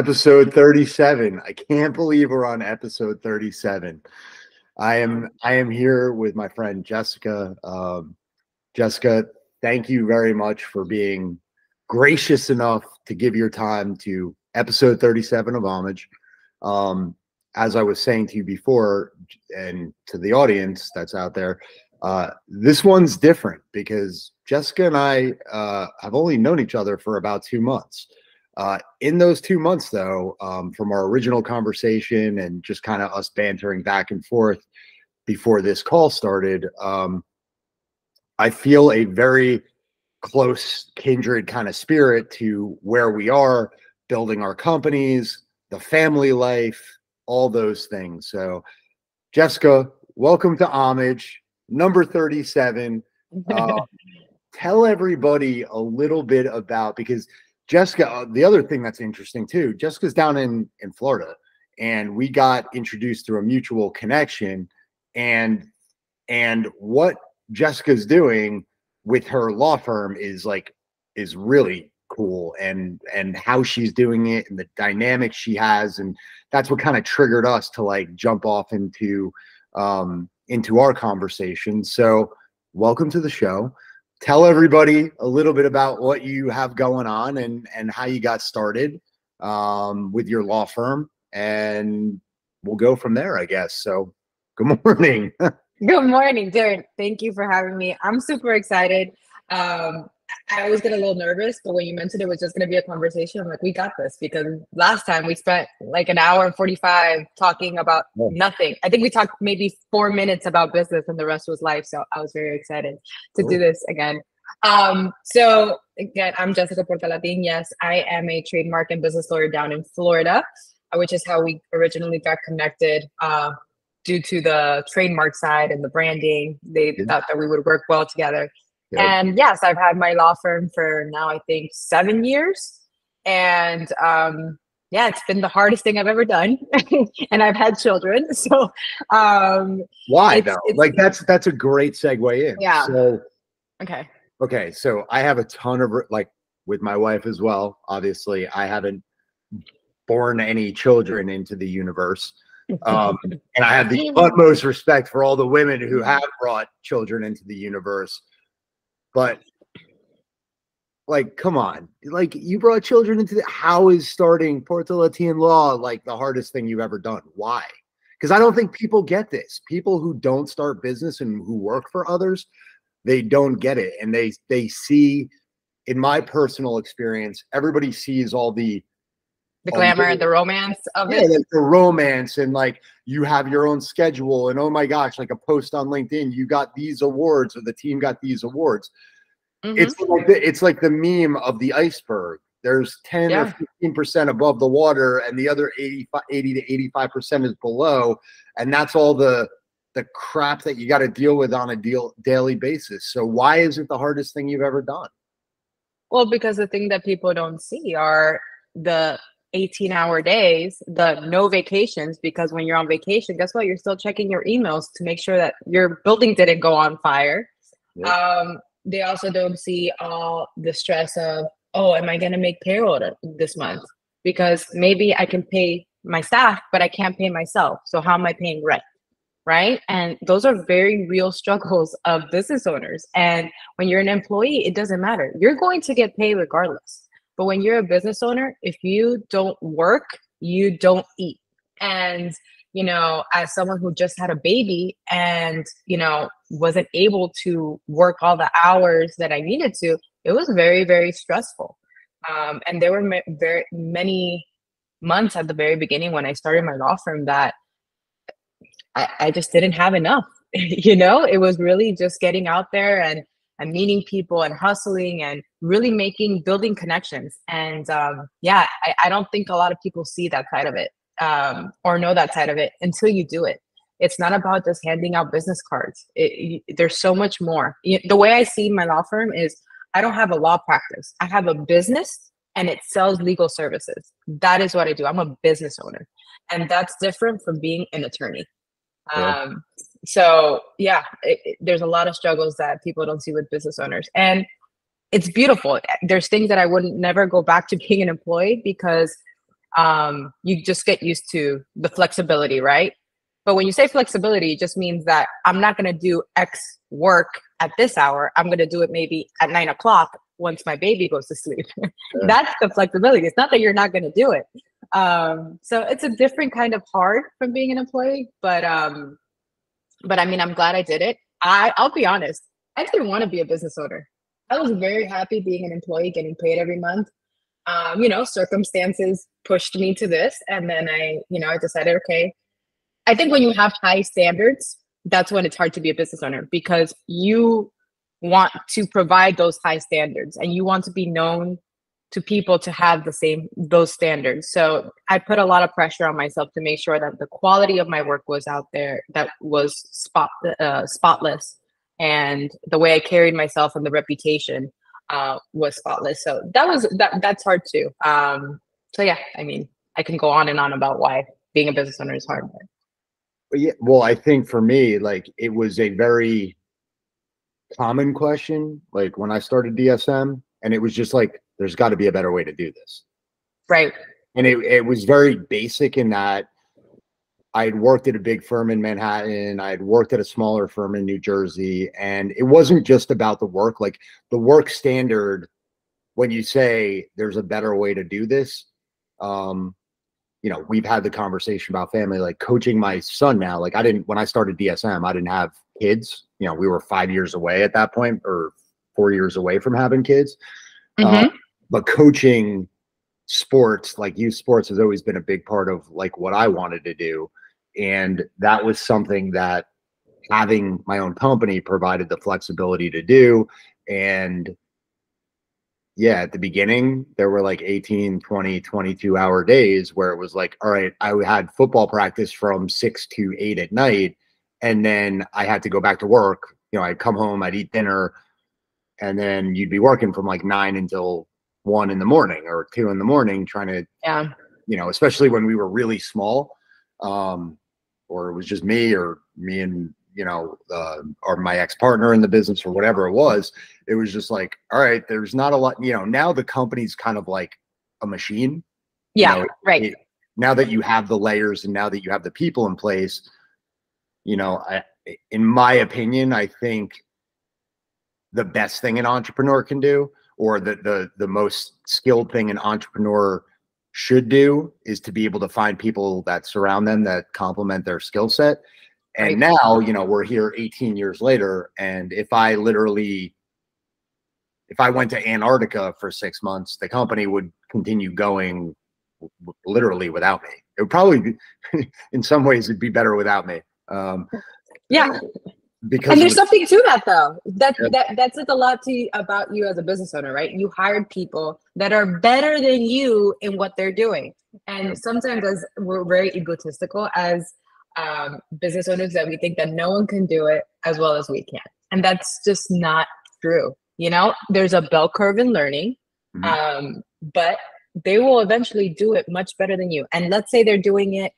Episode 37. I can't believe we're on episode 37. I am here with my friend Jessica. Jessica, thank you very much for being gracious enough to give your time to episode 37 of Homage. As I was saying to you before, and to the audience that's out there, this one's different because Jessica and I have only known each other for about 2 months. In those 2 months, though, from our original conversation and just kind of us bantering back and forth before this call started, I feel a very close, kindred kind of spirit to where we are building our companies, the family life, all those things. So, Jessica, welcome to Homage, number 37. Tell everybody a little bit about, because Jessica, the other thing that's interesting too, Jessica's down in Florida, and we got introduced through a mutual connection, and what Jessica's doing with her law firm is really cool, and how she's doing it and the dynamic she has, and that's what kind of triggered us to like jump off into our conversation. So welcome to the show. Tell everybody a little bit about what you have going on and how you got started with your law firm, and we'll go from there, I guess. So good morning. Good morning, Darren. Thank you for having me. I'm super excited. I always get a little nervous, but when you mentioned it was just going to be a conversation, I'm like, we got this, because last time we spent like an hour and 45 talking about nothing. I think we talked maybe 4 minutes about business and the rest was life. So I was very excited to do this again. So again, I'm Jessica Portalatin. Yes, I am a trademark and business lawyer down in Florida, which is how we originally got connected. Due to the trademark side and the branding, they thought that we would work well together. Yep. And yes, I've had my law firm for now, I think 7 years. And yeah, it's been the hardest thing I've ever done. And I've had children. So why though? Like that's a great segue in. Yeah. So okay. So I have a ton of, like, with my wife as well. Obviously, I haven't born any children into the universe. And I have the utmost respect for all the women who have brought children into the universe. But like, come on, like, you brought children into how is starting Portalatin law like the hardest thing you've ever done? Why? Because I don't think people get this. People who don't start business and who work for others, they don't get it. And they see, in my personal experience, everybody sees all the glamour and the romance of it. Like the romance, and like you have your own schedule, and oh my gosh, like a post on LinkedIn, you got these awards, or the team got these awards. It's like the meme of the iceberg. There's 10 or 15% above the water, and the other 80 to 85% is below, and that's all the crap that you got to deal with on a daily basis. So why is it the hardest thing you've ever done? Well, because the thing that people don't see are the 18-hour days, the no vacations, because when you're on vacation, guess what? You're still checking your emails to make sure that your building didn't go on fire. Yep. They also don't see all the stress of, oh, am I going to make payroll this month? Because maybe I can pay my staff, but I can't pay myself. So how am I paying rent? Right? And those are very real struggles of business owners. And when you're an employee, it doesn't matter. You're going to get paid regardless. But when you're a business owner, if you don't work, you don't eat. And, you know, as someone who just had a baby and, you know, wasn't able to work all the hours that I needed to, it was very, very stressful. And there were very many months at the very beginning when I started my law firm that I just didn't have enough. You know, it was really just getting out there and meeting people and hustling and really building connections. And yeah, I don't think a lot of people see that side of it or know that side of it until you do it. It's not about just handing out business cards. There's so much more. The way I see my law firm is I don't have a law practice. I have a business and it sells legal services. That is what I do. I'm a business owner. And that's different from being an attorney. Yeah. So yeah, there's a lot of struggles that people don't see with business owners, and it's beautiful. There's things that I wouldn't never go back to being an employee because you just get used to the flexibility, right? But when you say flexibility, it just means that I'm not going to do X work at this hour. I'm going to do it maybe at 9 o'clock once my baby goes to sleep. Yeah. That's the flexibility. It's not that you're not going to do it. So it's a different kind of hard from being an employee, but I mean, I'm glad I did it. I'll be honest, I didn't want to be a business owner. I was very happy being an employee, getting paid every month. Circumstances pushed me to this, and then I decided, okay. I think when you have high standards, that's when it's hard to be a business owner, because you want to provide those high standards and you want to be known to people to have those standards. So I put a lot of pressure on myself to make sure that the quality of my work was out there, that was spotless, and the way I carried myself and the reputation was spotless. So that's hard too. So yeah, I mean, I can go on and on about why being a business owner is hard. Yeah, well, I think for me, like, it was a very common question, like when I started DSM, and it was just like, there's got to be a better way to do this. Right. And it was very basic in that I had worked at a big firm in Manhattan. I had worked at a smaller firm in New Jersey. And it wasn't just about the work, like the work standard. When you say there's a better way to do this, we've had the conversation about family, like coaching my son now. Like when I started DSM, I didn't have kids. We were 5 years away at that point, or 4 years away from having kids. But coaching sports, like youth sports, has always been a big part of like what I wanted to do. And that was something that having my own company provided the flexibility to do. And yeah, at the beginning, there were like 18, 20, 22-hour days where it was like, all right, I had football practice from 6 to 8 at night. And then I had to go back to work. I'd come home, I'd eat dinner, and then you'd be working from like 9 until 1 in the morning or 2 in the morning, trying to, especially when we were really small, or it was just me and, or my ex-partner in the business or whatever it was. It was just like, all right, there's not a lot, now the company's kind of like a machine. Yeah. Right. Now that you have the layers and now that you have the people in place, in my opinion, I think the best thing an entrepreneur can do, or the most skilled thing an entrepreneur should do, is to be able to find people that surround them that complement their skill set. And right. now, we're here 18 years later. And if I went to Antarctica for 6 months, the company would continue going literally without me. It would probably be, in some ways, it'd be better without me. Yeah. Because and there's something to that, though. That says a lot about you as a business owner, right? You hired people that are better than you in what they're doing. And sometimes, as we're very egotistical as business owners, that we think that no one can do it as well as we can. And that's just not true. There's a bell curve in learning, but they will eventually do it much better than you. And let's say they're doing it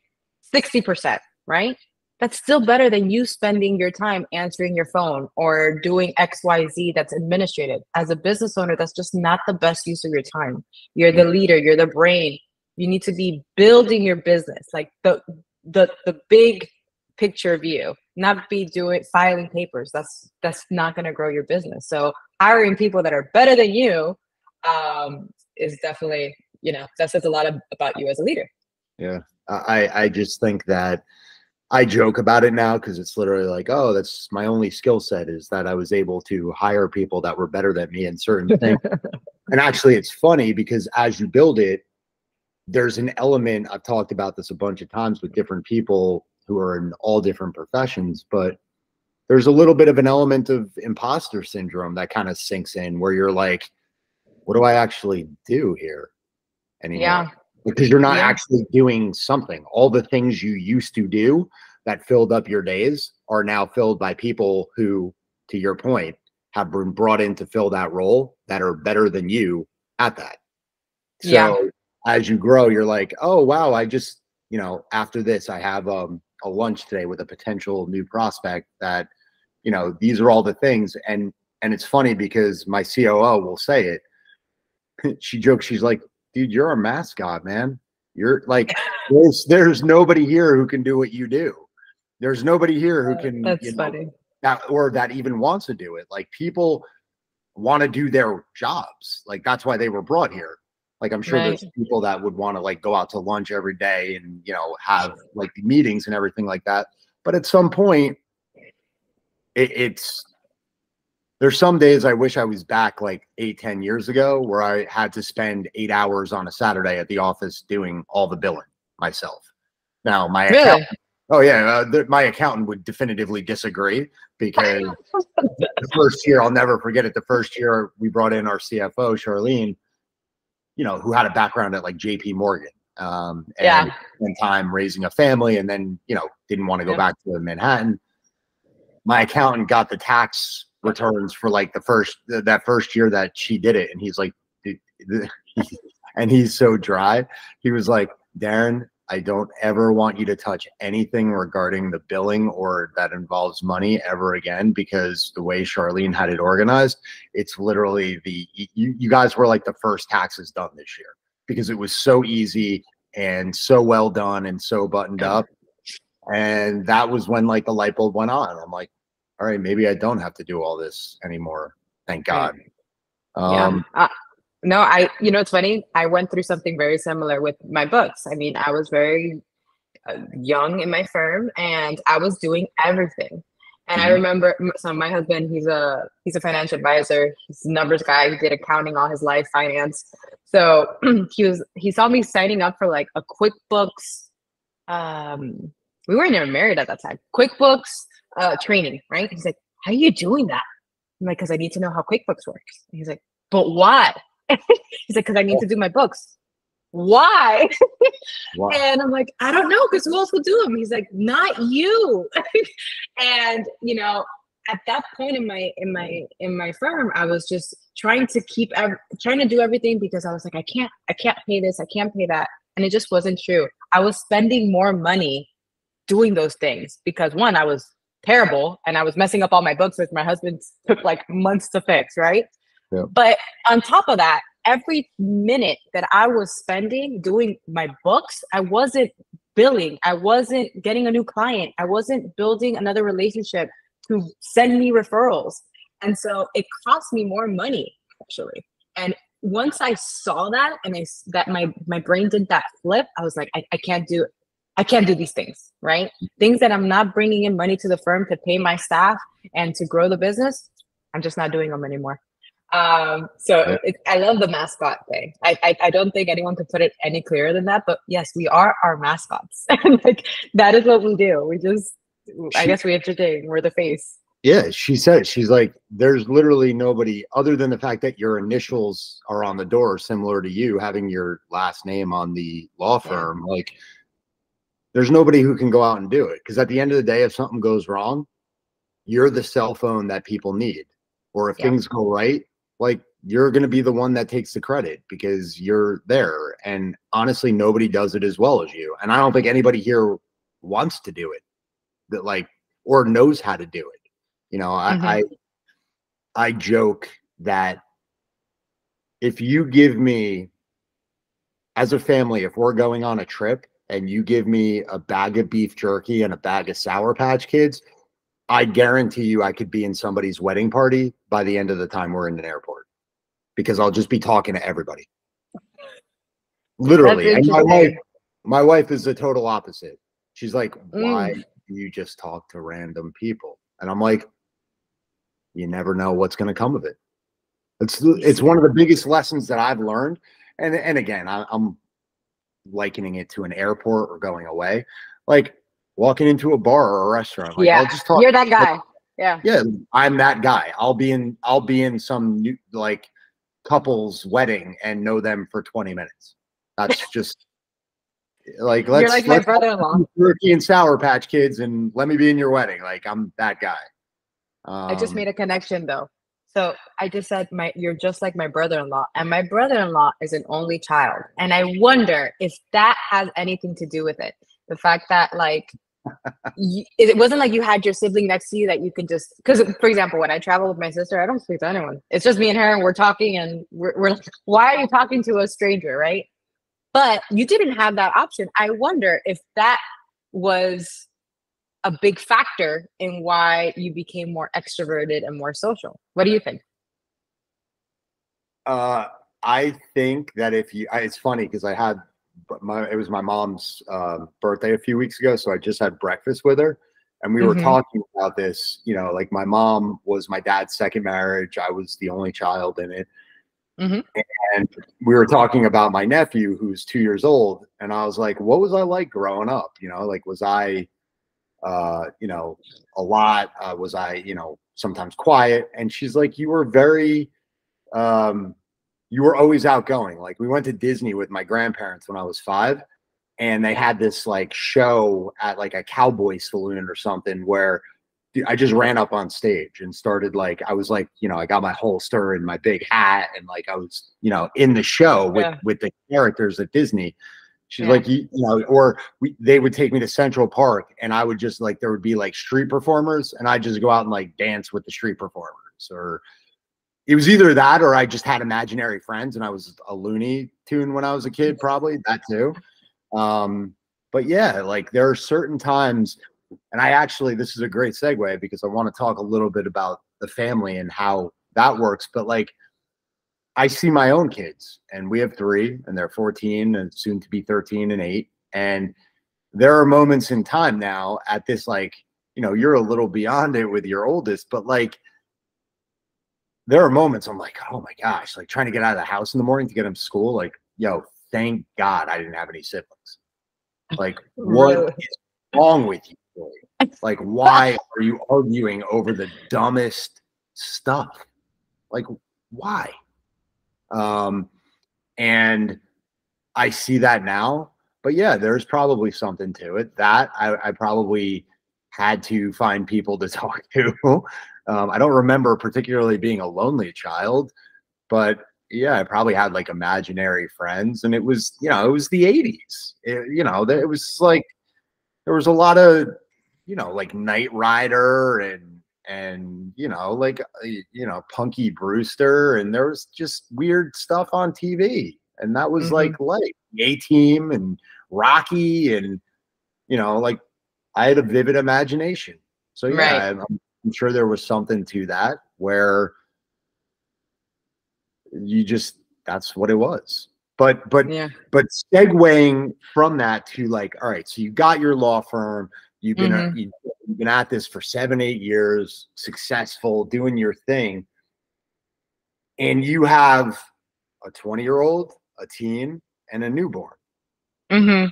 60%, right? That's still better than you spending your time answering your phone or doing XYZ that's administrative. As a business owner, that's just not the best use of your time. You're the leader, you're the brain. You need to be building your business, like the big picture view, not be filing papers. That's not going to grow your business. So hiring people that are better than you is definitely, that says a lot about you as a leader. Yeah. I just think that I joke about it now because it's literally like, oh, that's my only skill set, is that I was able to hire people that were better than me in certain things. And actually, it's funny because as you build it, there's an element, I've talked about this a bunch of times with different people who are in all different professions, but there's a little bit of an element of imposter syndrome that kind of sinks in, where you're like, what do I actually do here anymore? Yeah. Because you're not actually doing something. All the things you used to do that filled up your days are now filled by people who, to your point, have been brought in to fill that role that are better than you at that. So as you grow, you're like, oh, wow, I just, after this, I have a lunch today with a potential new prospect that, these are all the things. And it's funny because my COO will say it. She jokes, she's like, dude, you're a mascot, man. You're like, there's nobody here who can do what you do. There's nobody here who can, That's funny. that even wants to do it. Like, people want to do their jobs. Like, that's why they were brought here. Like, I'm sure there's people that would want to like go out to lunch every day and, have like meetings and everything like that. But at some point, there's some days I wish I was back like 8-10 years ago, where I had to spend 8 hours on a Saturday at the office doing all the billing myself. Now, my accountant would definitively disagree, because the first year, I'll never forget it. The first year we brought in our CFO, Charlene, who had a background at like JP Morgan, and spent time raising a family, and then, didn't want to go back to Manhattan. My accountant got the tax returns for like that first year that she did it. And he's like, and he's so dry. He was like, Darren, I don't ever want you to touch anything regarding the billing or that involves money ever again, because the way Charlene had it organized, it's literally you guys were like the first taxes done this year, because it was so easy and so well done and so buttoned up. And that was when like the light bulb went on. I'm like, all right, maybe I don't have to do all this anymore. Thank God. No, it's funny. I went through something very similar with my books. I mean, I was very young in my firm, and I was doing everything. And I remember, so my husband, he's a financial advisor. He's a numbers guy. He did accounting all his life, finance. So he saw me signing up for like a QuickBooks. We weren't even married at that time. QuickBooks training, right? He's like, how are you doing that? I'm like, because I need to know how QuickBooks works. And he's like, but why? He's like, because I need to do my books. Why? Wow. And I'm like, I don't know, because who else will do them? He's like, not you. And at that point in my firm, I was just trying to do everything, because I was like, I can't pay this, I can't pay that, and it just wasn't true. I was spending more money doing those things because, one, I was terrible and I was messing up all my books, which my husband took like months to fix, right? Yeah. But on top of that, every minute that I was spending doing my books, I wasn't billing, I wasn't getting a new client, I wasn't building another relationship to send me referrals. And so it cost me more money, actually. And once I saw that, and that my brain did that flip, I was like, I can't do these things, right? Things that I'm not bringing in money to the firm to pay my staff and to grow the business, I'm just not doing them anymore. I love the mascot thing. I don't think anyone could put it any clearer than that, but yes, we are our mascots. Like, that is what we do. I guess we entertain, we're the face. Yeah, she said, she's like, there's literally nobody other than the fact that your initials are on the door, similar to you having your last name on the law firm. Yeah. Like, there's nobody who can go out and do it. Because at the end of the day, if something goes wrong, you're the cell phone that people need. Or if things go right, like, you're going to be the one that takes the credit because you're there. And honestly, nobody does it as well as you. And I don't think anybody here wants to do it, that like, or knows how to do it. I joke that if you give me, as a family, if we're going on a trip and you give me a bag of beef jerky and a bag of Sour Patch Kids, I guarantee you I could be in somebody's wedding party by the end of the time we're in an airport, because I'll just be talking to everybody. Literally. And my wife is the total opposite. She's like, why do you just talk to random people? And I'm like, you never know what's going to come of it. It's one of the biggest lessons that I've learned. And again, I'm likening it to an airport or going away, like walking into a bar or a restaurant. Like, I'll just talk. You're that guy. Yeah, I'm that guy. I'll be in some new, like, couple's wedding and know them for 20 minutes. That's just like, you're like my brother-in-law. Turkey and Sour Patch Kids, and let me be in your wedding. Like, I'm that guy. I just made a connection though. So I just said, you're just like my brother-in-law, and my brother-in-law is an only child. And I wonder if that has anything to do with it. The fact that, like, it wasn't like you had your sibling next to you that you could just, because, for example, when I travel with my sister, I don't speak to anyone. It's just me and her, and we're talking, and we're like, why are you talking to a stranger, right? But you didn't have that option. I wonder if that was a big factor in why you became more extroverted and more social. What do you think? I think that it's funny because it was my mom's birthday a few weeks ago, so I just had breakfast with her, and we were Mm-hmm. talking about this. Like my mom was my dad's second marriage. I was the only child in it, Mm-hmm. and we were talking about my nephew who's 2 years old, and I was like, "What was I like growing up? Like was I, a lot? Was I, sometimes quiet?" And she's like, "You were very." You were always outgoing. Like we went to Disney with my grandparents when I was 5, and they had this like show at like a cowboy saloon or something where I just ran up on stage and started like I was like, I got my holster and my big hat and like I was, in the show with Yeah. with the characters at Disney. She's Yeah. like, or they would take me to Central Park and I would just like there would be like street performers and I'd just go out and like dance with the street performers, or it was either that or I just had imaginary friends and I was a Looney Tune when I was a kid, probably that too. But yeah, like there are certain times, and this is a great segue because I want to talk a little bit about the family and how that works. But like, I see my own kids, and we have 3, and they're 14 and soon to be 13 and 8. And there are moments in time now at this, like, you're a little beyond it with your oldest, but like, there are moments I'm like, oh my gosh, like trying to get out of the house in the morning to get him to school. Like, yo, thank God I didn't have any siblings. Like, what Really? is wrong with you, Joey? Like, why are you arguing over the dumbest stuff? Like, why? And I see that now, but yeah, there's probably something to it that I probably had to find people to talk to. I don't remember particularly being a lonely child, but yeah, I probably had like imaginary friends, and it was, it was the 80s. It was like there was a lot of, like Knight Rider and like Punky Brewster, and there was just weird stuff on TV, and that was Mm-hmm. like A-Team and Rocky, and like I had a vivid imagination. So yeah, Right. I'm sure there was something to that where that's what it was. But Yeah. but segueing from that to like, all right, so you got your law firm, Mm-hmm. you've been at this for 7-8 years, successful, doing your thing, and you have a 20-year-old, a teen, and a newborn. Mm-hmm.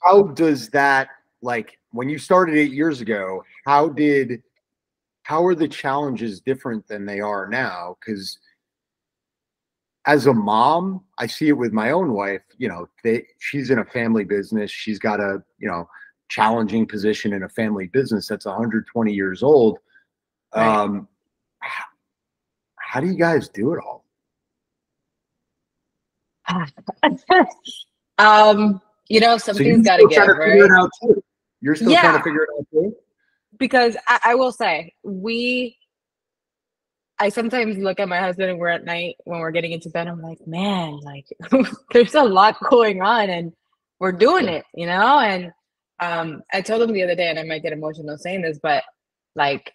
How does that, like, when you started 8 years ago, how are the challenges different than they are now? Because as a mom, I see it with my own wife. She's in a family business. She's got a, challenging position in a family business that's 120 years old. Right. How, how do you guys do it all? So Something's you're got to still trying give, to figure it right? out too. You're still trying to Yeah, figure it out too. because I will say I sometimes look at my husband and we're at night when we're getting into bed. I'm like, man, like there's a lot going on and we're doing Yeah. it. And I told him the other day, and I might get emotional saying this, but like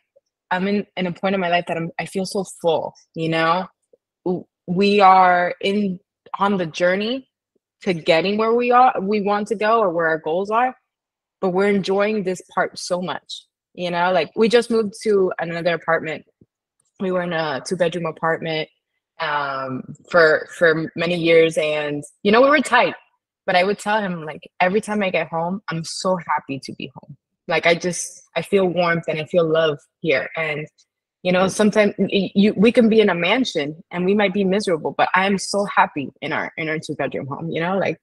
I'm in a point in my life that I feel so full. We are on the journey to getting where we want to go or where our goals are, but we're enjoying this part so much. Like we just moved to another apartment. We were in a 2-bedroom apartment for many years, and we were tight. But I would tell him, like, every time I get home, I'm so happy to be home. Like I feel warmth and I feel love here. And Yeah. sometimes we can be in a mansion and we might be miserable, but I am so happy in our 2-bedroom home. Like,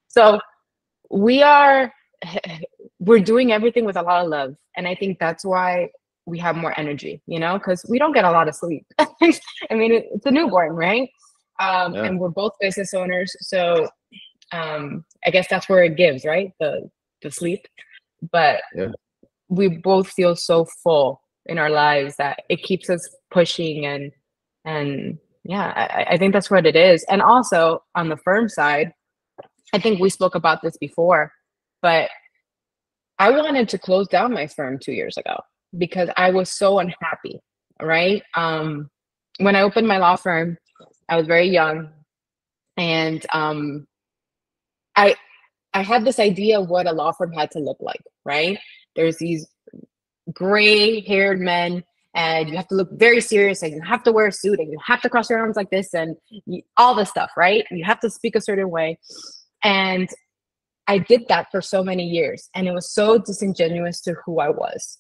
so we are we're doing everything with a lot of love, and I think that's why we have more energy, because we don't get a lot of sleep. I mean, it's a newborn, right? Yeah. And we're both business owners, so I guess that's where it gives, right? The sleep. But Yeah. we both feel so full in our lives that it keeps us pushing, and yeah, I think that's what it is. And also on the firm side, I think we spoke about this before, but I wanted to close down my firm 2 years ago because I was so unhappy, right? When I opened my law firm, I was very young, and I I had this idea of what a law firm had to look like, right? There's these gray-haired men, and you have to look very serious, and you have to wear a suit, and you have to cross your arms like this, and all this stuff, right? You have to speak a certain way, and I did that for so many years, and it was so disingenuous to who I was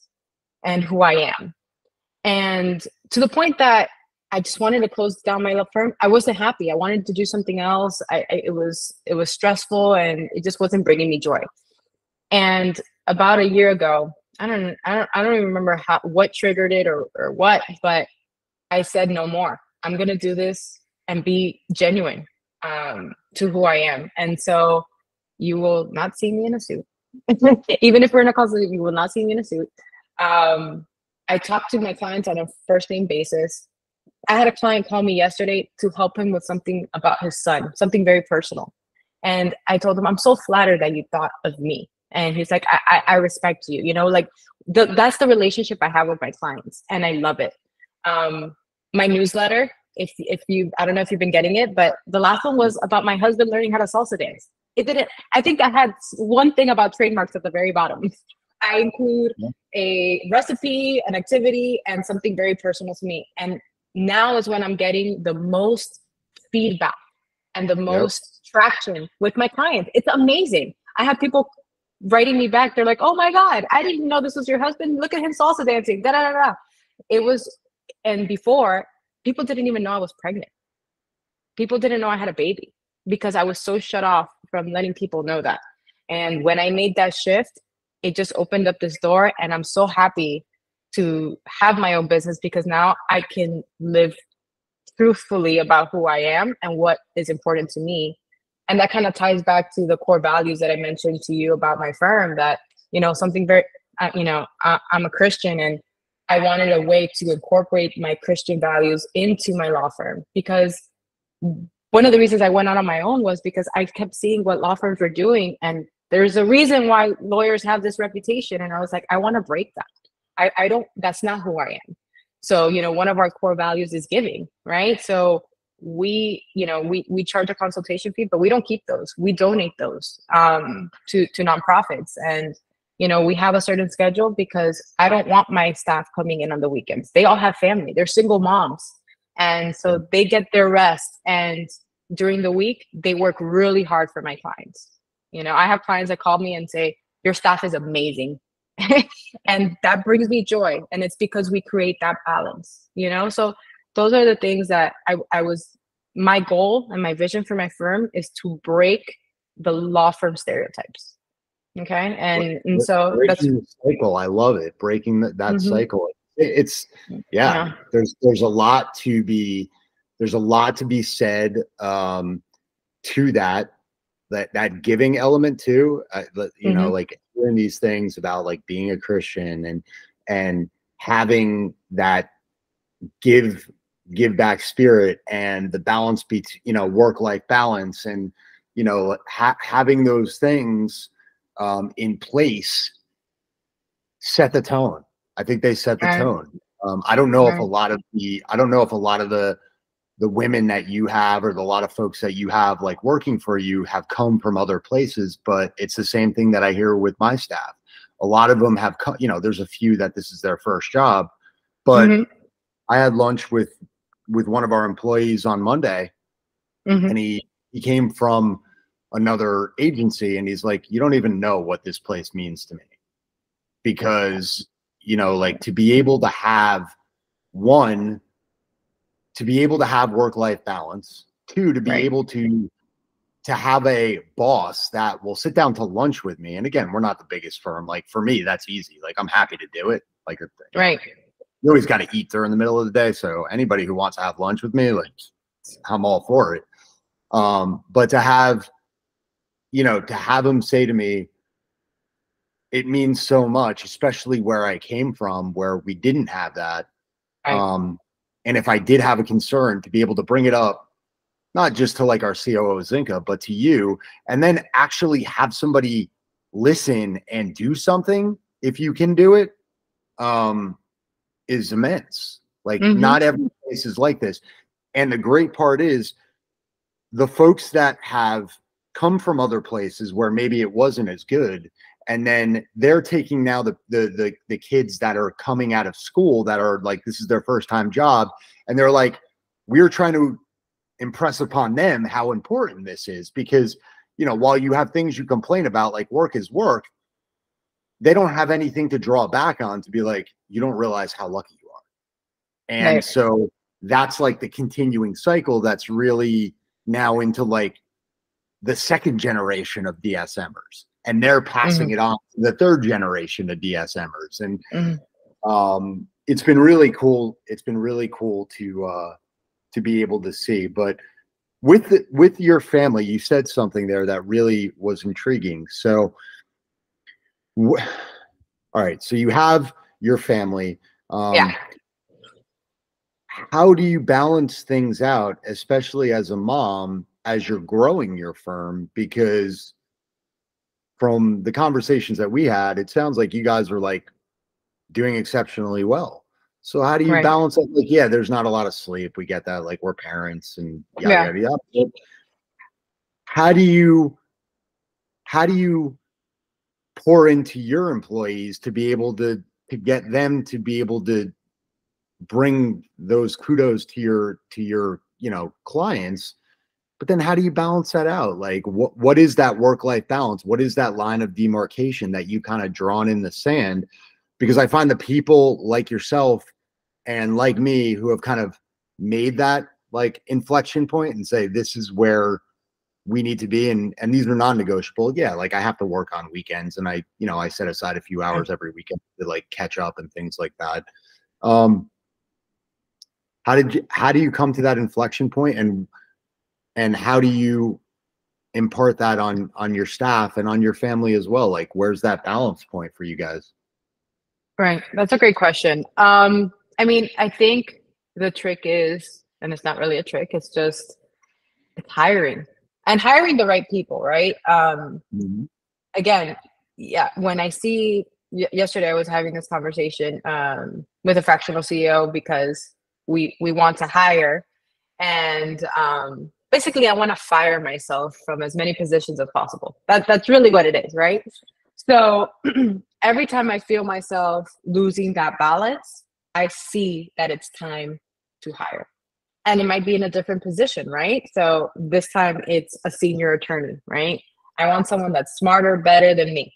and who I am. And to the point that I just wanted to close down my law firm. I wasn't happy. I wanted to do something else. It was stressful, and it just wasn't bringing me joy. And about a year ago, I don't even remember what triggered it or what, but I said no more. I'm gonna do this and be genuine to who I am. And so you will not see me in a suit. Even if we're in a closet, you will not see me in a suit. I talk to my clients on a first name basis. I had a client call me yesterday to help him with something about his son, something very personal. And I told him, I'm so flattered that you thought of me. And he's like, I respect you, like that's the relationship I have with my clients. And I love it. My newsletter, if you, I don't know if you've been getting it, but the last one was about my husband learning how to salsa dance. It didn't, I think I had one thing about trademarks at the very bottom. I include a recipe, an activity, and something very personal to me. And now is when I'm getting the most feedback and the most traction with my clients. It's amazing. I have people writing me back. They're like, oh my God, I didn't know this was your husband. Look at him salsa dancing. Da, da, da, da. It was, and before, people didn't even know I was pregnant. People didn't know I had a baby because I was so shut off from letting people know that. And when I made that shift, it just opened up this door, and I'm so happy to have my own business because now I can live truthfully about who I am and what is important to me. And that kind of ties back to the core values that I mentioned to you about my firm, that, something very, I'm a Christian, and I wanted a way to incorporate my Christian values into my law firm, because one of the reasons I went out on my own was because I kept seeing what law firms were doing, and there's a reason why lawyers have this reputation. And I was like, I want to break that. I don't, that's not who I am. So, one of our core values is giving, right? So we charge a consultation fee, but we don't keep those. We donate those to nonprofits. And, we have a certain schedule because I don't want my staff coming in on the weekends. They all have family. They're single moms. And so they get their rest. And during the week, they work really hard for my clients. I have clients that call me and say, your staff is amazing. And that brings me joy. And it's because we create that balance, So those are the things that my goal and my vision for my firm is to break the law firm stereotypes. Okay. And so breaking the cycle. I love it. Breaking that cycle. It's there's a lot to be said to that giving element too. Like hearing these things about like being a Christian and having that give back spirit and the balance between work-life balance and having those things in place set the tone. I think they set the tone. I don't know if a lot of the women that you have, or a lot of folks that you have like working for you, have come from other places, but it's the same thing that I hear with my staff. A lot of them have come, there's a few that this is their first job, but I had lunch with one of our employees on Monday, and he came from another agency, and he's like, you don't even know what this place means to me, because, like to be able to have work-life balance, two, to be able to have a boss that will sit down to lunch with me. And again, we're not the biggest firm. Like for me, that's easy. Like I'm happy to do it. Like, you always got to eat during the middle of the day. So anybody who wants to have lunch with me, like I'm all for it. But to have him say to me, it means so much, especially where I came from, where we didn't have that. And if I did have a concern, to be able to bring it up not just to like our COO Zinka, but to you, and then actually have somebody listen and do something, if you can do it, is immense. Like not every place is like this. And the great part is the folks that have come from other places where maybe it wasn't as good, and then they're taking now the kids that are coming out of school that are like, this is their first time job, and they're like, we're trying to impress upon them how important this is, because, you know, while you have things you complain about, like work is work, they don't have anything to draw back on to be like, you don't realize how lucky you are. And Right. so that's like the continuing cycle that's really now into like the second generation of DSMers, and they're passing it on to the third generation of DSMers. And it's been really cool. It's been really cool to be able to see. But with your family, you said something there that really was intriguing. So all right, so you have your family. Yeah. How do you balance things out, especially as a mom, as you're growing your firm? Because from the conversations that we had, it sounds like you guys are like doing exceptionally well. So how do you Right. balance that? Like, yeah, there's not a lot of sleep. We get that. Like, we're parents and yada, Yeah. yada, yada. How do you pour into your employees to be able to get them to be able to bring those kudos to your you know, clients? But then how do you balance that out? Like, what is that work-life balance? What is that line of demarcation that you kind of drawn in the sand? Because I find the people like yourself and like me who have kind of made that like inflection point and say, this is where we need to be, and these are non-negotiable. Yeah, like I have to work on weekends, and I, you know, I set aside a few hours every weekend to like catch up and things like that. How do you come to that inflection point, and how do you impart that on your staff and on your family as well? Like, where's that balance point for you guys? Right. That's a great question. I mean, I think the trick is, and it's not really a trick, it's just it's hiring and hiring the right people, right? Mhm. Again, yeah, when I see yesterday I was having this conversation with a fractional CEO because we want to hire, and basically I want to fire myself from as many positions as possible. That's really what it is, right? So every time I feel myself losing that balance, I see that it's time to hire. And it might be in a different position, right? So this time it's a senior attorney, right? I want someone that's smarter, better than me,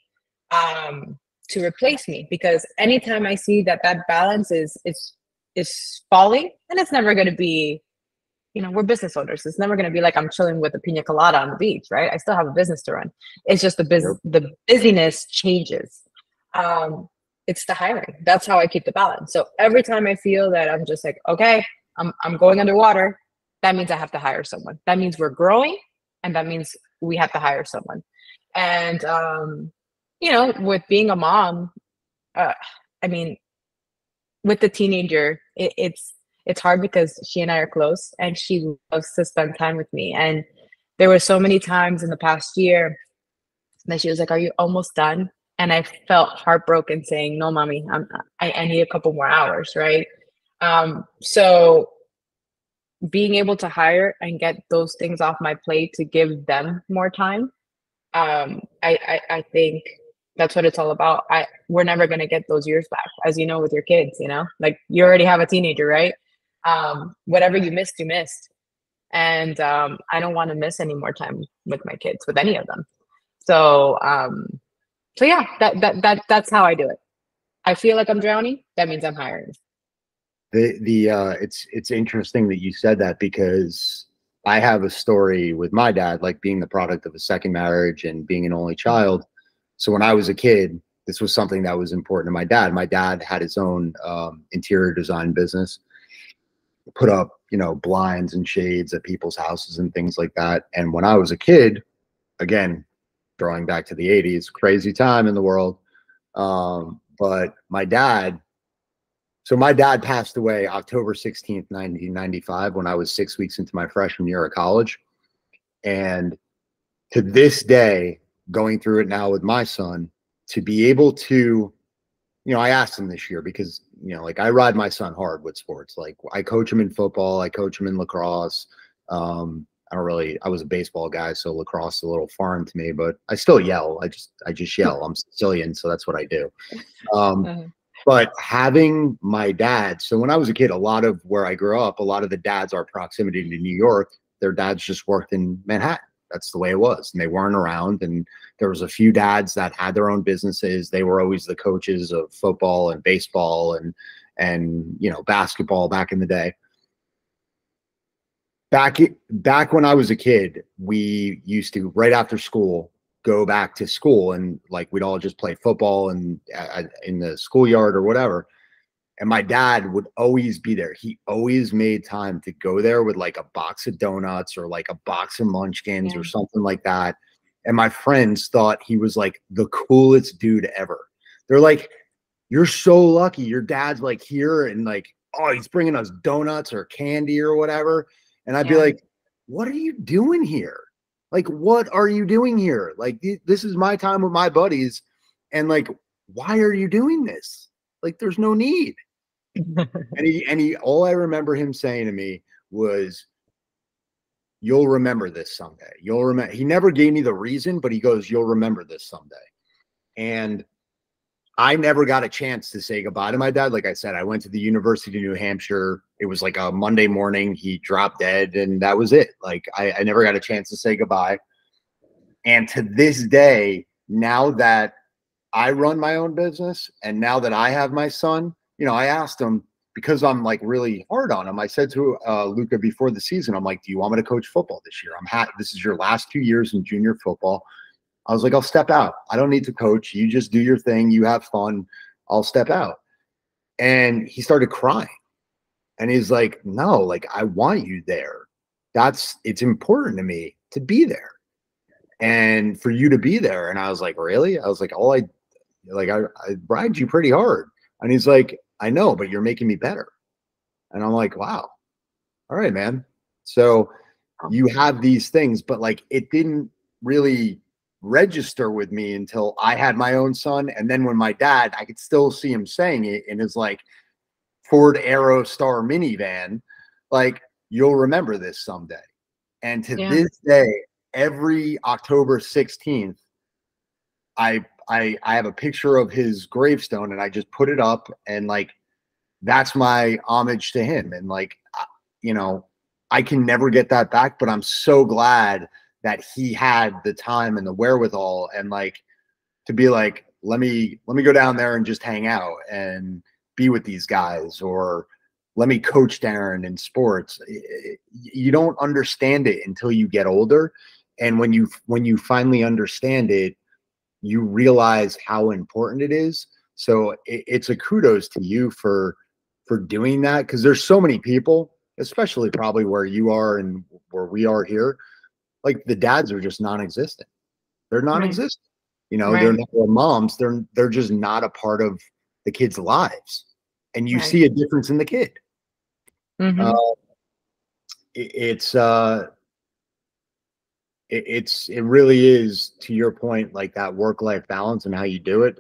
to replace me, because anytime I see that that balance is falling, and it's never going to be, you know, we're business owners. It's never going to be like I'm chilling with a pina colada on the beach, right? I still have a business to run. It's just Yep. the busyness changes. Um, it's the hiring. That's how I keep the balance. So every time I feel that I'm just like, okay, I'm going underwater, that means I have to hire someone. That means we're growing, and that means we have to hire someone. And you know, with being a mom, uh, I mean, with the teenager, it's hard because she and I are close, and she loves to spend time with me. And there were so many times in the past year that she was like, "Are you almost done?" And I felt heartbroken, saying, "No, mommy, I need a couple more hours." Right. So being able to hire and get those things off my plate to give them more time, I think that's what it's all about. We're never gonna get those years back, as you know, with your kids. You know, like you already have a teenager, right? Whatever you missed, you missed, and I don't want to miss any more time with my kids, with any of them. So, so yeah, that's how I do it. I feel like I'm drowning. That means I'm hiring. It's interesting that you said that, because I have a story with my dad, like being the product of a second marriage and being an only child. So when I was a kid, this was something that was important to my dad. My dad had his own interior design business, put up, you know, blinds and shades at people's houses and things like that. And when I was a kid, again, drawing back to the 80s, crazy time in the world. But my dad So my dad passed away October 16th, 1995, when I was 6 weeks into my freshman year of college. And to this day, going through it now with my son, to be able to, I asked him this year because, like I ride my son hard with sports. Like I coach him in football, I coach him in lacrosse. I was a baseball guy, so lacrosse is a little foreign to me, but I still yell. I just yell. I'm Sicilian, so that's what I do. But having my dad, so when I was a kid, a lot of where I grew up, a lot of the dads, our proximity to New York, their dads just worked in Manhattan. That's the way it was. And they weren't around. And there was a few dads that had their own businesses. They were always the coaches of football and baseball and basketball back in the day. Back when I was a kid, we used to, right after school, go back to school, and like we'd all just play football and in the schoolyard or whatever. And my dad would always be there. He always made time to go there with like a box of donuts or like a box of munchkins or something like that. And my friends thought he was like the coolest dude ever. They're like, "You're so lucky. Your dad's like here and like, oh, he's bringing us donuts or candy or whatever." And I'd be like, "What are you doing here? Like, what are you doing here? Like, this is my time with my buddies. And like, why are you doing this? Like, there's no need." And he, all I remember him saying to me was, "You'll remember this someday. You'll remember." He never gave me the reason, but he goes, "You'll remember this someday." And I never got a chance to say goodbye to my dad. Like I said, I went to the University of New Hampshire. It was like a Monday morning. He dropped dead, and that was it. Like I never got a chance to say goodbye. And to this day, now that I run my own business and now that I have my son, I asked him, because I'm like really hard on him. I said to Luca before the season, I'm like, "Do you want me to coach football this year? This is your last 2 years in junior football." I was like, "I'll step out. I don't need to coach. You just do your thing. You have fun. I'll step out." And he started crying. And he's like, "No, like I want you there. It's important to me to be there and for you to be there." And I was like, "Really?" I was like, I ride you pretty hard." And he's like, "I know, but you're making me better." And I'm like, "Wow. All right, man." So you have these things, but like it didn't really register with me until I had my own son. And then when my dad, I could still see him saying it in his like Ford Aerostar minivan, like, "You'll remember this someday." And to this day, every October 16th, I have a picture of his gravestone and I just put it up, and like that's my homage to him. And like I can never get that back, but I'm so glad that he had the time and the wherewithal and like to be like, let me go down there and just hang out and be with these guys, or let me coach Darren in sports. You don't understand it until you get older. And when you finally understand it, you realize how important it is. So it's a kudos to you for doing that. Cause there's so many people, especially probably where you are and where we are here, like the dads are just non-existent. They're non-existent. They're not their moms. They're just not a part of the kids' lives. And you see a difference in the kid. It really is, to your point, like that work-life balance and how you do it.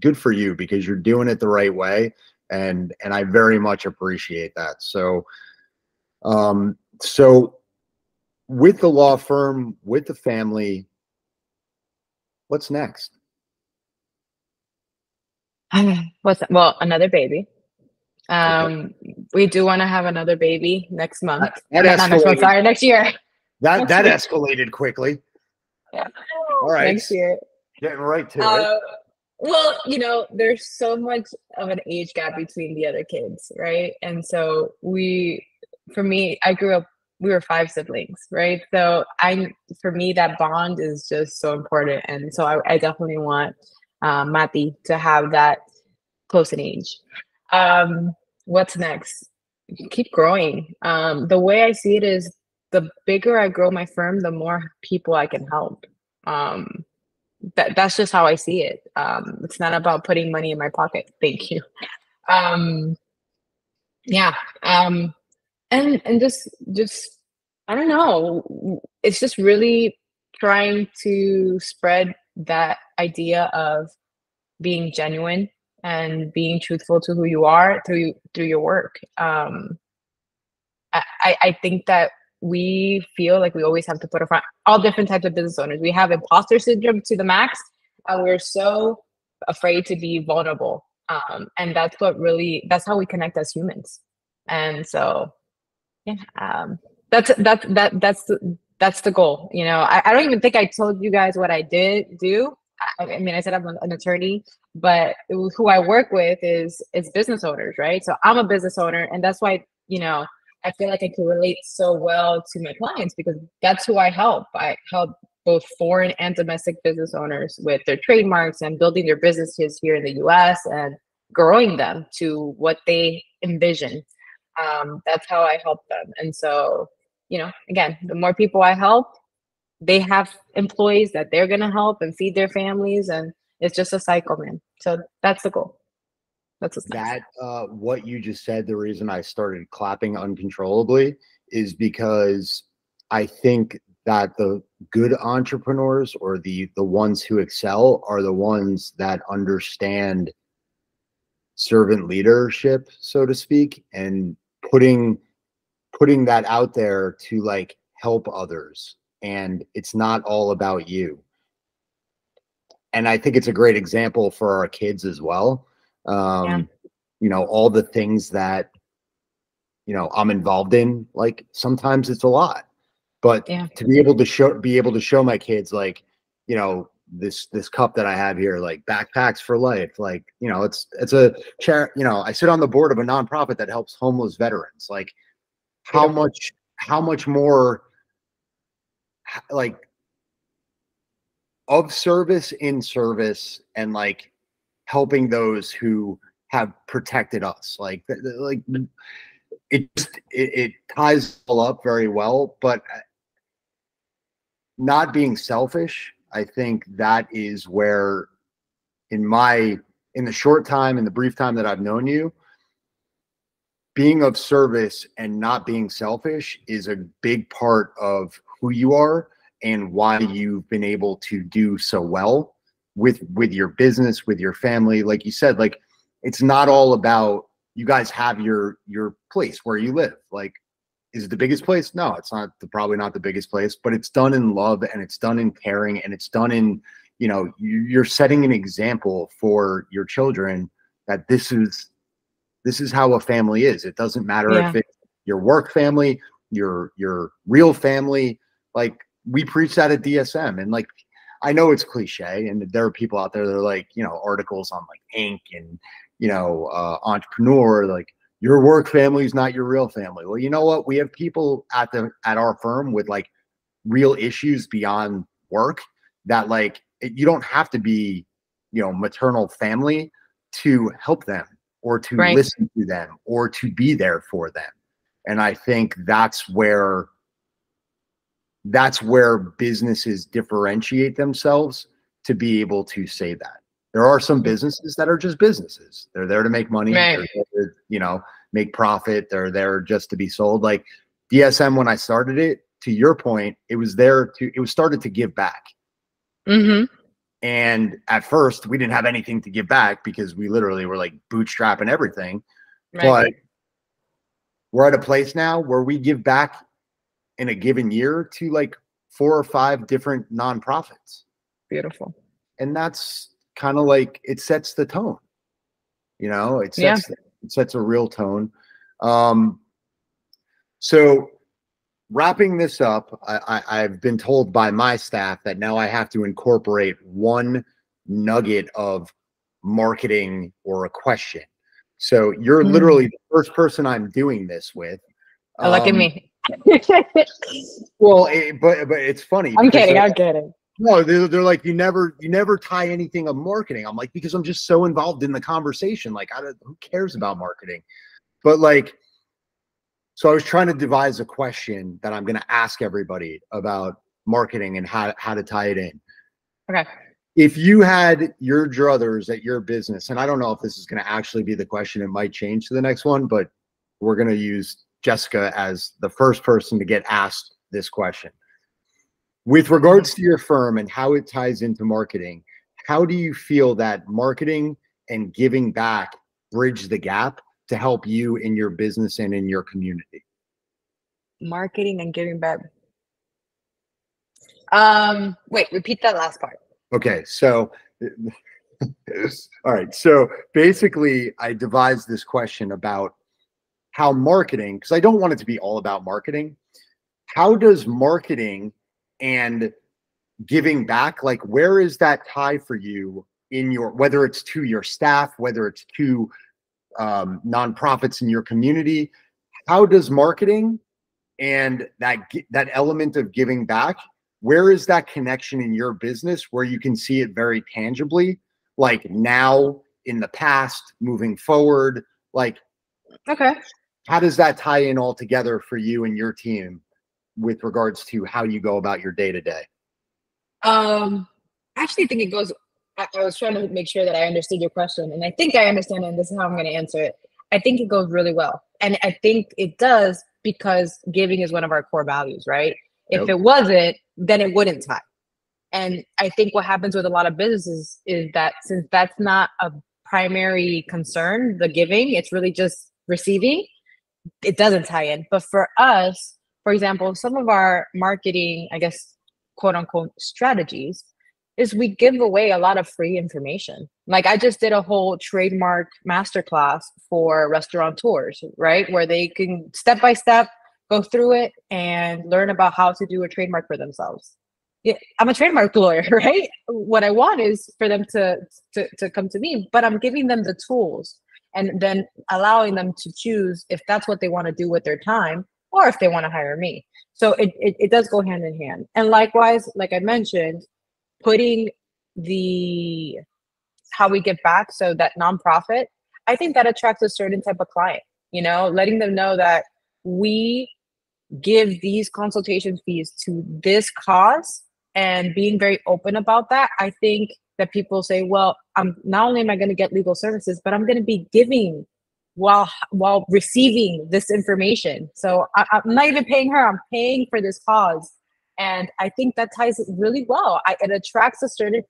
Good for you because you're doing it the right way. And I very much appreciate that. So with the law firm, with the family, what's next? Well, another baby. We do want to have another baby next month. That not next month, sorry, next year. That escalated quickly. Yeah. All right. Next year. Getting right to it. Well, there's so much of an age gap between the other kids, right? And so for me, I grew up, we were 5 siblings, right? So for me, that bond is just so important. And so I definitely want Mati to have that close in age. What's next? Keep growing. The way I see it is the bigger I grow my firm, the more people I can help. That's just how I see it. It's not about putting money in my pocket. Thank you. Um, yeah. And just I don't know. It's just really trying to spread that idea of being genuine and being truthful to who you are through your work. I think that we feel like we always have to put in front all different types of business owners. We have imposter syndrome to the max, and we're so afraid to be vulnerable. And that's how we connect as humans. And so yeah, that's the goal. You know, I don't even think I told you guys what I did do. I mean, I said I'm an attorney, but who I work with is business owners, right? So I'm a business owner, and that's why, you know, I feel like I can relate so well to my clients because that's who I help. I help both foreign and domestic business owners with their trademarks and building their businesses here in the US and growing them to what they envision. That's how I help them. And so, you know, again, the more people I help, they have employees that they're going to help and feed their families. And it's just a cycle, man. So that's the goal. That's what's nice. That what you just said, the reason I started clapping uncontrollably is because I think that the good entrepreneurs or the ones who excel are the ones that understand servant leadership, so to speak, and putting that out there to like help others. And it's not all about you. And I think it's a great example for our kids as well. Yeah. You know, all the things that, you know, I'm involved in, like sometimes it's a lot, but Yeah. to be able to show my kids, like, you know, this cup that I have here, like backpacks for life, like, you know, it's a chair, you know, I sit on the board of a nonprofit that helps homeless veterans. Like how much more like of service in service and like helping those who have protected us, like it ties all up very well. But not being selfish, I think that is where in the short time, in the brief time that I've known you, being of service and not being selfish is a big part of who you are and why you've been able to do so well with your business, with your family. Like you said, like it's not all about, you guys have your place where you live. Like, is it the biggest place? No, it's not, probably not the biggest place, but it's done in love and it's done in caring and it's done in, you know, you're setting an example for your children that this is how a family is. It doesn't matter Yeah. if it's your work family, your real family. Like we preach that at DSM, and like I know it's cliche, and there are people out there that are like, you know, articles on like Inc. and, you know, Entrepreneur, like your work family is not your real family. Well, you know what? We have people at our firm with like real issues beyond work that like you don't have to be, you know, maternal family to help them or to Right. listen to them or to be there for them. And I think that's where businesses differentiate themselves to be able to say that. There are some businesses that are just businesses. They're there to make money. Right. They're there to, you know, make profit. They're there just to be sold. Like DSM, when I started it, to your point, it was started to give back. Mm-hmm. And at first we didn't have anything to give back because we literally were like bootstrapping everything. Right. But we're at a place now where we give back in a given year to like 4 or 5 different nonprofits. Beautiful. And that's kind of like, it sets the tone, you know, it sets a real tone. So wrapping this up, I've been told by my staff that now I have to incorporate one nugget of marketing or a question. So you're literally the first person I'm doing this with. Look at me. Well, but it's funny. I'm kidding. No, they're like, you never tie anything of marketing. I'm like, because I'm just so involved in the conversation. Like, who cares about marketing? But like, so I was trying to devise a question that I'm going to ask everybody about marketing and how to tie it in. Okay. If you had your druthers at your business, and I don't know if this is going to actually be the question, it might change to the next one, but we're going to use Jessica as the first person to get asked this question. With regards to your firm and how it ties into marketing, how do you feel that marketing and giving back bridge the gap to help you in your business and in your community? Marketing and giving back. Wait, repeat that last part. Okay, so all right. So basically, I devised this question about how marketing, because I don't want it to be all about marketing. How does marketing and giving back, like where is that tie for you in your, whether it's to your staff, whether it's to nonprofits in your community? How does marketing and that element of giving back, where is that connection in your business where you can see it very tangibly, like now, in the past, moving forward? Like, Okay. how does that tie in all together for you and your team with regards to how you go about your day to day? I actually think it goes. I was trying to make sure that I understood your question, and I think I understand it, and this is how I'm going to answer it. I think it goes really well, and I think it does because giving is one of our core values, right? If Yep. it wasn't, then it wouldn't tie. And I think what happens with a lot of businesses is that since that's not a primary concern, the giving, it's really just receiving, it doesn't tie in. But for us, for example, some of our marketing, I guess, quote unquote, strategies is we give away a lot of free information. Like I just did a whole trademark masterclass for restaurateurs, right? Where they can step by step go through it and learn about how to do a trademark for themselves. Yeah, I'm a trademark lawyer, right? What I want is for them to come to me, but I'm giving them the tools and then allowing them to choose if that's what they want to do with their time or if they want to hire me. So it does go hand in hand. And likewise, like I mentioned, putting the how we give back, so that nonprofit, I think that attracts a certain type of client, letting them know that we give these consultation fees to this cause and being very open about that. I think that people say, well, I'm not only am I going to get legal services, but I'm going to be giving while receiving this information. So I'm not even paying her, I'm paying for this cause. And I think that ties it really well. It attracts a certain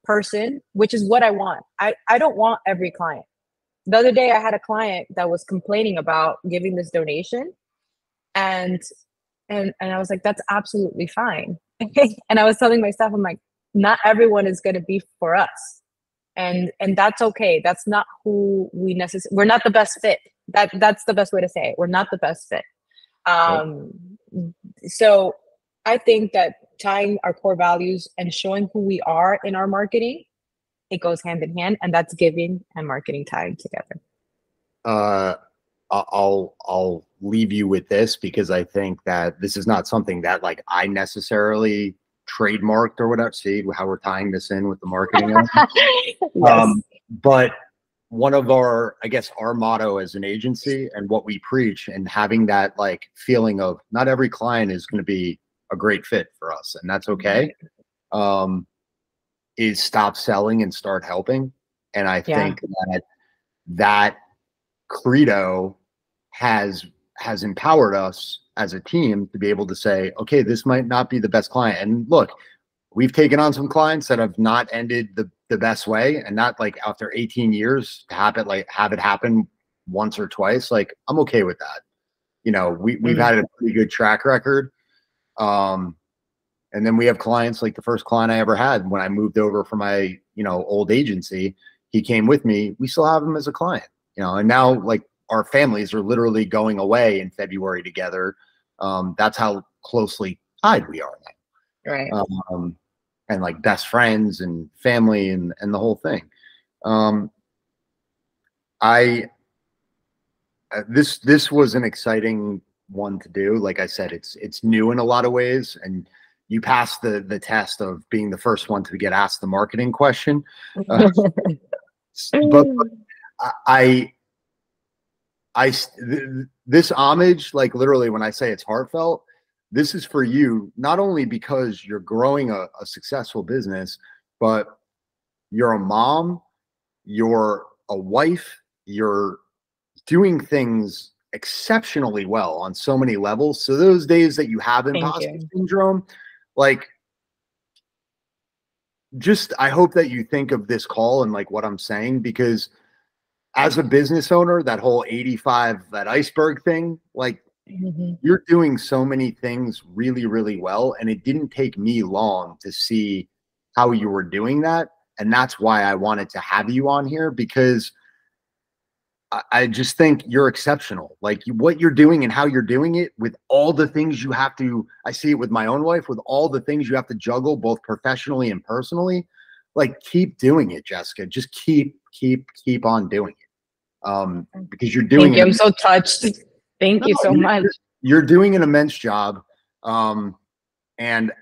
person, which is what I want. I don't want every client. The other day I had a client that was complaining about giving this donation, and I was like, that's absolutely fine. And I was telling my staff, I'm like, not everyone is going to be for us, and that's okay. That's not who we necessarily. We're not the best fit. That's the best way to say it. We're not the best fit. So I think that tying our core values and showing who we are in our marketing, it goes hand in hand, and that's giving and marketing tying together. I'll leave you with this because I think that this is not something that like I necessarily trademarked or whatever. See how we're tying this in with the marketing. Yes. But one of our, I guess, our motto as an agency and what we preach, and having that like feeling of not every client is going to be a great fit for us, and that's okay, is stop selling and start helping. And I think that credo has empowered us as a team to be able to say, okay, this might not be the best client. And look, we've taken on some clients that have not ended the best way, and not like after 18 years to have it happen once or twice. Like, I'm okay with that. We've had a pretty good track record. And then we have clients like the first client I ever had when I moved over from my, old agency. He came with me. We still have him as a client, and now like our families are literally going away in February together. That's how closely tied we are now. Right. And like best friends and family and the whole thing. This was an exciting one to do. Like I said, it's new in a lot of ways, and you passed the test of being the first one to get asked the marketing question. But this homage, like literally when I say it's heartfelt, this is for you, not only because you're growing a successful business, but you're a mom, you're a wife, you're doing things exceptionally well on so many levels. So those days that you have Thank imposter you. syndrome, like, just I hope that you think of this call and like what I'm saying, because as a business owner, that whole 85, that iceberg thing, like, Mhm. you're doing so many things really, really well. And it didn't take me long to see how you were doing that. And that's why I wanted to have you on here, because I just think you're exceptional. Like, what you're doing and how you're doing it, with all the things you have to, I see it with my own wife, with all the things you have to juggle, both professionally and personally. Like, keep doing it, Jessica. Just keep on doing it. Because you're Thank doing you. it. I'm so touched. Thank No, you so much. you're doing an immense job. And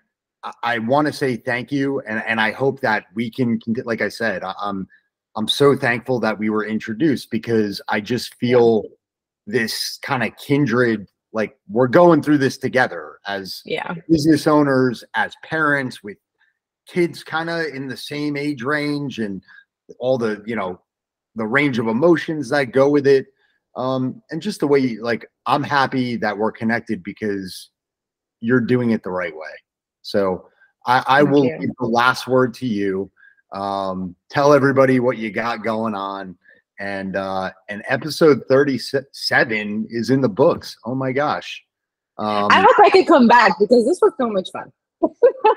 I want to say thank you. And I hope that we can, like I said, I'm so thankful that we were introduced, because I just feel this kind of kindred, like we're going through this together as Yeah. business owners, as parents with kids kind of in the same age range, and all the, the range of emotions that go with it. And just the way, like, I'm happy that we're connected because you're doing it the right way. So I Thank will you. leave the last word to you. Tell everybody what you got going on. And episode 37 is in the books. Oh my gosh. I hope I can come back because this was so much fun.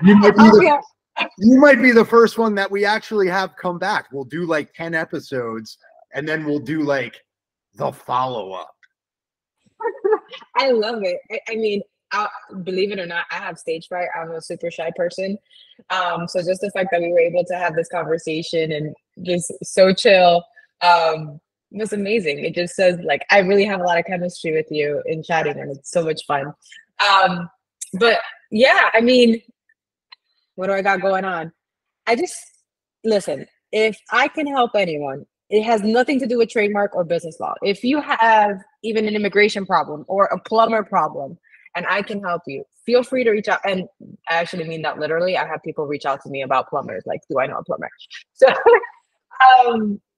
You might be Oh, the yeah. you might be the first one that we actually have come back. We'll do like 10 episodes, and then we'll do like the follow-up. I love it. I mean, believe it or not, I have stage fright. I'm a super shy person. So just the fact that we were able to have this conversation and just so chill was amazing. It just says like I really have a lot of chemistry with you in chatting, and it's so much fun. Um, but yeah, I mean, what do I got going on? I just listen, if I can help anyone, it has nothing to do with trademark or business law. If you have even an immigration problem or a plumber problem and I can help you, feel free to reach out. And I actually mean that literally. I have people reach out to me about plumbers, like, do I know a plumber? So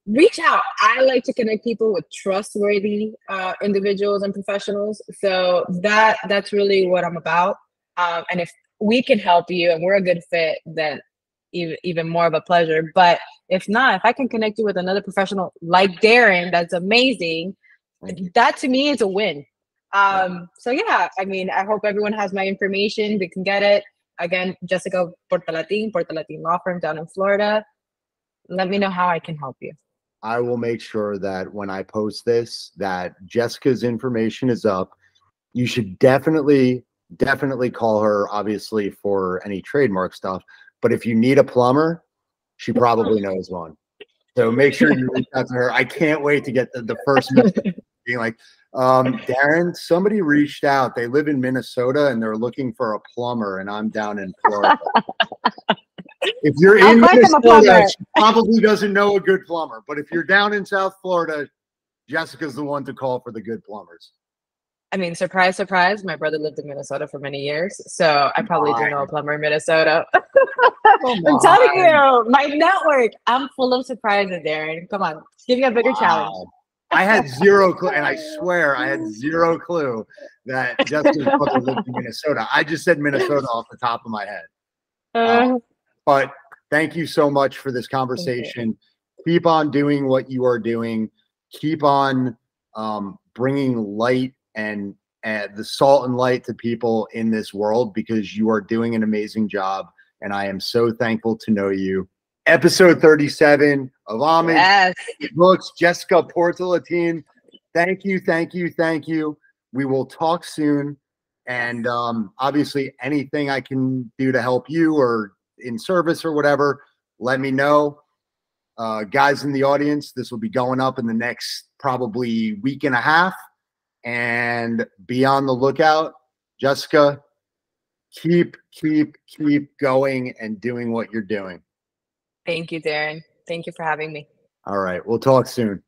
reach out. I like to connect people with trustworthy individuals and professionals. So that's really what I'm about. And if we can help you and we're a good fit, then even more of a pleasure. But if not, if I can connect you with another professional like Darren, that's amazing. That to me is a win. So yeah, I mean, I hope everyone has my information. They can get it. Again, Jessica Portalatin Law Firm down in Florida. Let me know how I can help you. I will make sure that when I post this, that Jessica's information is up. You should definitely call her, obviously, for any trademark stuff. But if you need a plumber, she probably knows one. So make sure you reach out to her. I can't wait to get the first message being like, Darren, somebody reached out. They live in Minnesota and they're looking for a plumber, and I'm down in Florida. If you're in Minnesota, she probably doesn't know a good plumber. But if you're down in South Florida, Jessica's the one to call for the good plumbers. I mean, surprise, surprise. My brother lived in Minnesota for many years, so I probably do know a plumber in Minnesota. I'm telling you, my network. I'm full of surprises, Darren. Come on, give me a bigger challenge. I had zero clue, and I swear I had zero clue that Jessica's brother lived in Minnesota. I just said Minnesota off the top of my head. But thank you so much for this conversation. Keep on doing what you are doing. Keep on bringing light and the salt and light to people in this world, because you are doing an amazing job. And I am so thankful to know you. Episode 37 of Homage. Yes. Books, Jessica Portalatin. Thank you. We will talk soon. And obviously, anything I can do to help you or in service or whatever, let me know. Guys in the audience, this will be going up in the next probably week and a half. And be on the lookout. Jessica, keep going and doing what you're doing. Thank you, Darren. Thank you for having me. All right. We'll talk soon.